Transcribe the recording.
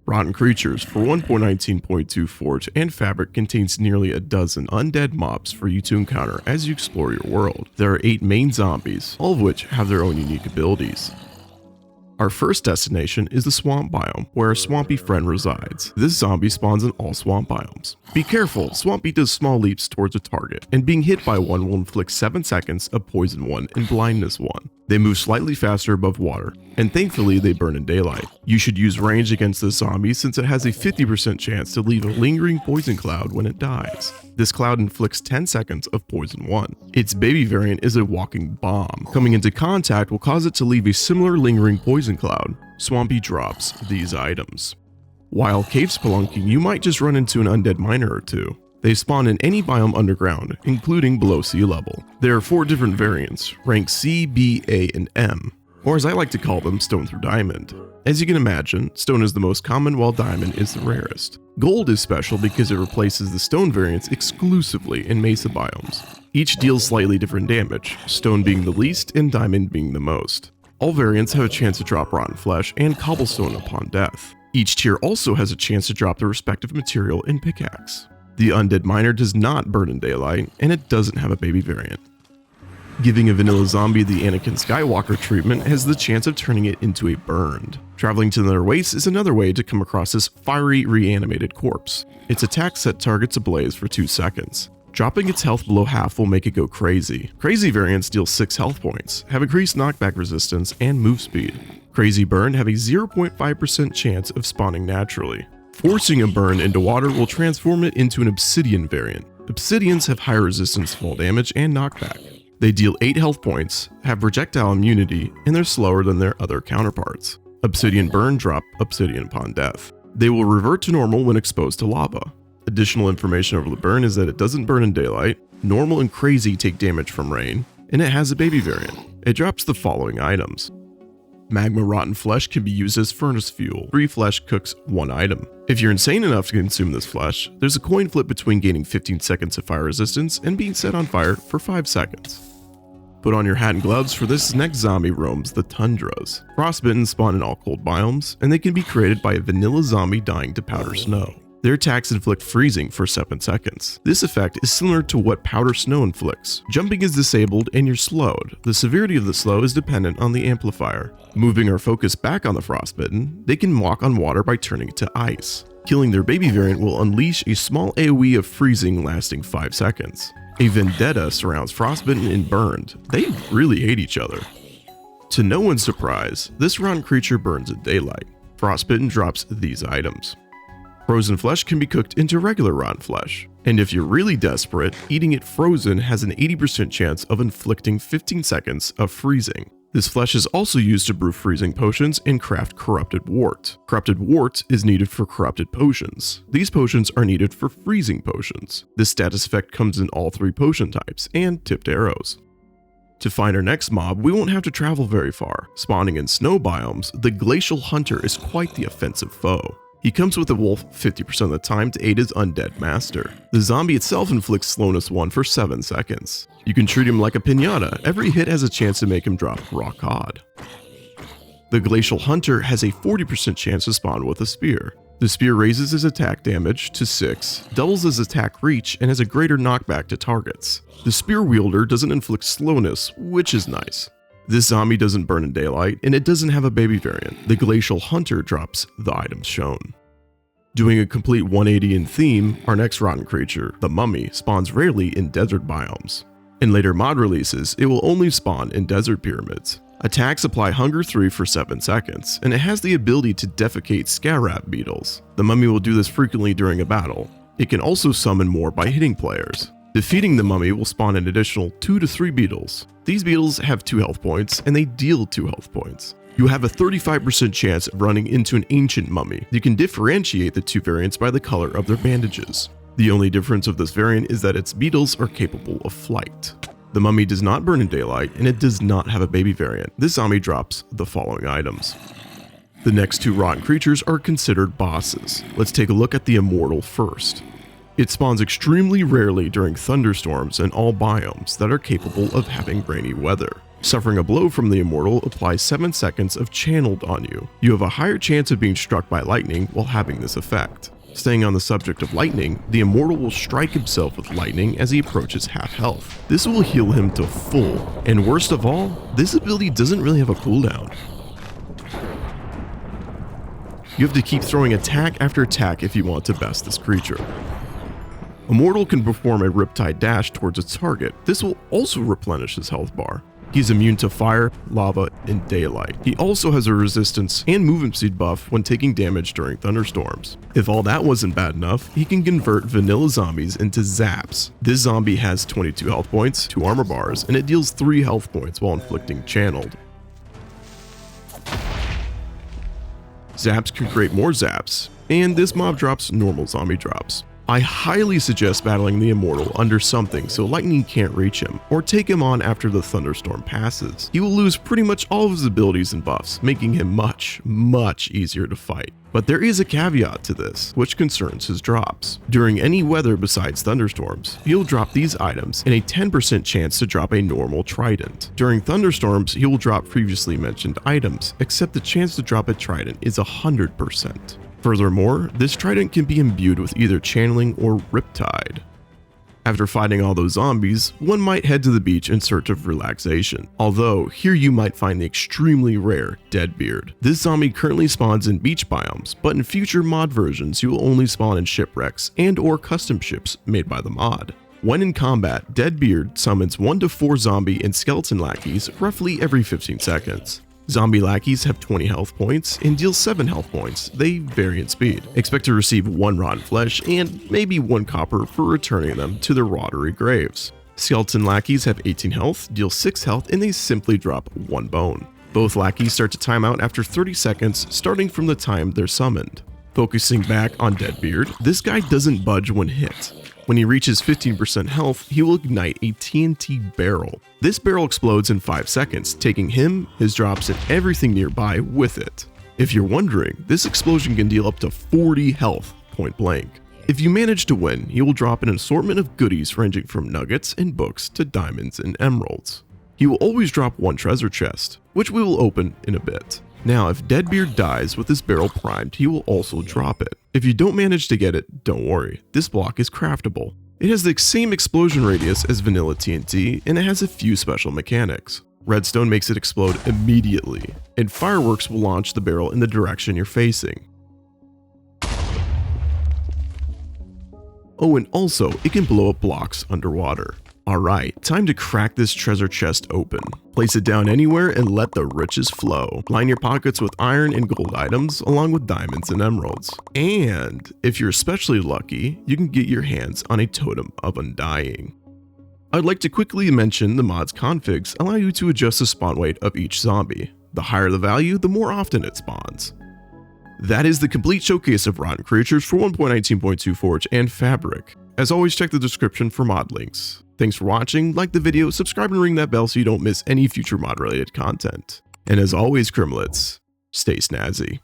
Rotten Creatures for 1.19.2 Forge and Fabric contains nearly a dozen undead mobs for you to encounter as you explore your world. There are 8 main zombies, all of which have their own unique abilities. Our first destination is the swamp biome, where a Swampy friend resides. This zombie spawns in all swamp biomes. Be careful, Swampy does small leaps towards a target, and being hit by one will inflict 7 seconds of Poison 1 and Blindness 1. They move slightly faster above water, and thankfully they burn in daylight. You should use range against this zombie since it has a 50% chance to leave a lingering poison cloud when it dies. This cloud inflicts 10 seconds of Poison 1. Its baby variant is a walking bomb. Coming into contact will cause it to leave a similar lingering poison cloud. Swampy drops these items. While cave spelunking, you might just run into an undead miner or two. They spawn in any biome underground, including below sea level. There are 4 different variants, ranked C, B, A, and M, or as I like to call them, stone through diamond. As you can imagine, stone is the most common while diamond is the rarest. Gold is special because it replaces the stone variants exclusively in mesa biomes. Each deals slightly different damage, stone being the least and diamond being the most. All variants have a chance to drop rotten flesh and cobblestone upon death. Each tier also has a chance to drop the respective material in pickaxe. The Undead Miner does not burn in daylight, and it doesn't have a baby variant. Giving a vanilla zombie the Anakin Skywalker treatment has the chance of turning it into a burned. Traveling to another waste is another way to come across this fiery reanimated corpse. Its attack set targets ablaze for 2 seconds. Dropping its health below half will make it go crazy. Crazy variants deal 6 health points, have increased knockback resistance, and move speed. Crazy Burn have a 0.5% chance of spawning naturally. Forcing a burn into water will transform it into an obsidian variant. Obsidians have higher resistance to fall damage and knockback. They deal 8 health points, have projectile immunity, and they're slower than their other counterparts. Obsidian Burn drop obsidian upon death. They will revert to normal when exposed to lava. Additional information over the burn is that it doesn't burn in daylight, normal and crazy take damage from rain, and it has a baby variant. It drops the following items. Magma rotten flesh can be used as furnace fuel. 3 flesh cooks 1 item. If you're insane enough to consume this flesh, there's a coin flip between gaining 15 seconds of fire resistance and being set on fire for 5 seconds. Put on your hat and gloves for this next zombie roams the tundras. Frostbitten spawn in all cold biomes, and they can be created by a vanilla zombie dying to powder snow. Their attacks inflict freezing for 7 seconds. This effect is similar to what powder snow inflicts. Jumping is disabled and you're slowed. The severity of the slow is dependent on the amplifier. Moving our focus back on the Frostbitten, they can walk on water by turning it to ice. Killing their baby variant will unleash a small AoE of freezing lasting 5 seconds. A vendetta surrounds Frostbitten and Burned. They really hate each other. To no one's surprise, this rotten creature burns in daylight. Frostbitten drops these items. Frozen flesh can be cooked into regular rotten flesh, and if you're really desperate, eating it frozen has an 80% chance of inflicting 15 seconds of freezing. This flesh is also used to brew freezing potions and craft Corrupted Wort. Corrupted Wort is needed for corrupted potions. These potions are needed for freezing potions. This status effect comes in all 3 potion types and tipped arrows. To find our next mob, we won't have to travel very far. Spawning in snow biomes, the Glacial Hunter is quite the offensive foe. He comes with a wolf 50% of the time to aid his undead master. The zombie itself inflicts slowness 1 for 7 seconds. You can treat him like a piñata. Every hit has a chance to make him drop raw cod. The Glacial Hunter has a 40% chance to spawn with a spear. The spear raises his attack damage to 6, doubles his attack reach, and has a greater knockback to targets. The spear wielder doesn't inflict slowness, which is nice. This zombie doesn't burn in daylight, and it doesn't have a baby variant. The Glacial Hunter drops the items shown. Doing a complete 180 in theme, our next rotten creature, the Mummy, spawns rarely in desert biomes. In later mod releases, it will only spawn in desert pyramids. Attacks apply Hunger 3 for 7 seconds, and it has the ability to defecate scarab beetles. The Mummy will do this frequently during a battle. It can also summon more by hitting players. Defeating the Mummy will spawn an additional 2 to 3 beetles. These beetles have 2 health points, and they deal 2 health points. You have a 35% chance of running into an ancient mummy. You can differentiate the 2 variants by the color of their bandages. The only difference of this variant is that its beetles are capable of flight. The mummy does not burn in daylight, and it does not have a baby variant. This zombie drops the following items. The next two rotten creatures are considered bosses. Let's take a look at the Immortal first. It spawns extremely rarely during thunderstorms and all biomes that are capable of having rainy weather. Suffering a blow from the Immortal applies 7 seconds of channeled on you. You have a higher chance of being struck by lightning while having this effect. Staying on the subject of lightning, the Immortal will strike himself with lightning as he approaches half health. This will heal him to full, and worst of all, this ability doesn't really have a cooldown. You have to keep throwing attack after attack if you want to best this creature. Immortal can perform a Riptide Dash towards its target. This will also replenish his health bar. He's immune to fire, lava, and daylight. He also has a resistance and movement speed buff when taking damage during thunderstorms. If all that wasn't bad enough, he can convert vanilla zombies into zaps. This zombie has 22 health points, 2 armor bars, and it deals 3 health points while inflicting channeled. Zaps can create more zaps, and this mob drops normal zombie drops. I highly suggest battling the Immortal under something so lightning can't reach him, or take him on after the thunderstorm passes. He will lose pretty much all of his abilities and buffs, making him much easier to fight. But there is a caveat to this, which concerns his drops. During any weather besides thunderstorms, he'll drop these items and a 10% chance to drop a normal trident. During thunderstorms, he will drop previously mentioned items, except the chance to drop a trident is 100%. Furthermore, this trident can be imbued with either channeling or riptide. After fighting all those zombies, one might head to the beach in search of relaxation, although here you might find the extremely rare Deadbeard. This zombie currently spawns in beach biomes, but in future mod versions you will only spawn in shipwrecks and or custom ships made by the mod. When in combat, Deadbeard summons 1 to 4 zombie and skeleton lackeys roughly every 15 seconds. Zombie lackeys have 20 health points and deal 7 health points, they vary in speed. Expect to receive 1 rotten flesh and maybe 1 copper for returning them to their watery graves. Skeleton lackeys have 18 health, deal 6 health, and they simply drop 1 bone. Both lackeys start to time out after 30 seconds, starting from the time they're summoned. Focusing back on Deadbeard, this guy doesn't budge when hit. When he reaches 15% health, he will ignite a TNT Barrel. This barrel explodes in 5 seconds, taking him, his drops, and everything nearby with it. If you're wondering, this explosion can deal up to 40 health point blank. If you manage to win, he will drop an assortment of goodies ranging from nuggets and books to diamonds and emeralds. He will always drop 1 treasure chest, which we will open in a bit. Now, if Deadbeard dies with his barrel primed, he will also drop it. If you don't manage to get it, don't worry, this block is craftable. It has the same explosion radius as vanilla TNT, and it has a few special mechanics. Redstone makes it explode immediately, and fireworks will launch the barrel in the direction you're facing. Oh, and also, it can blow up blocks underwater. Alright, time to crack this treasure chest open. Place it down anywhere and let the riches flow. Line your pockets with iron and gold items, along with diamonds and emeralds. And if you're especially lucky, you can get your hands on a Totem of Undying. I'd like to quickly mention the mod's configs allow you to adjust the spawn weight of each zombie. The higher the value, the more often it spawns. That is the complete showcase of rotten creatures for 1.19.2 Forge and Fabric. As always, check the description for mod links. Thanks for watching, like the video, subscribe and ring that bell so you don't miss any future mod related content. And as always, Crimlets, stay snazzy.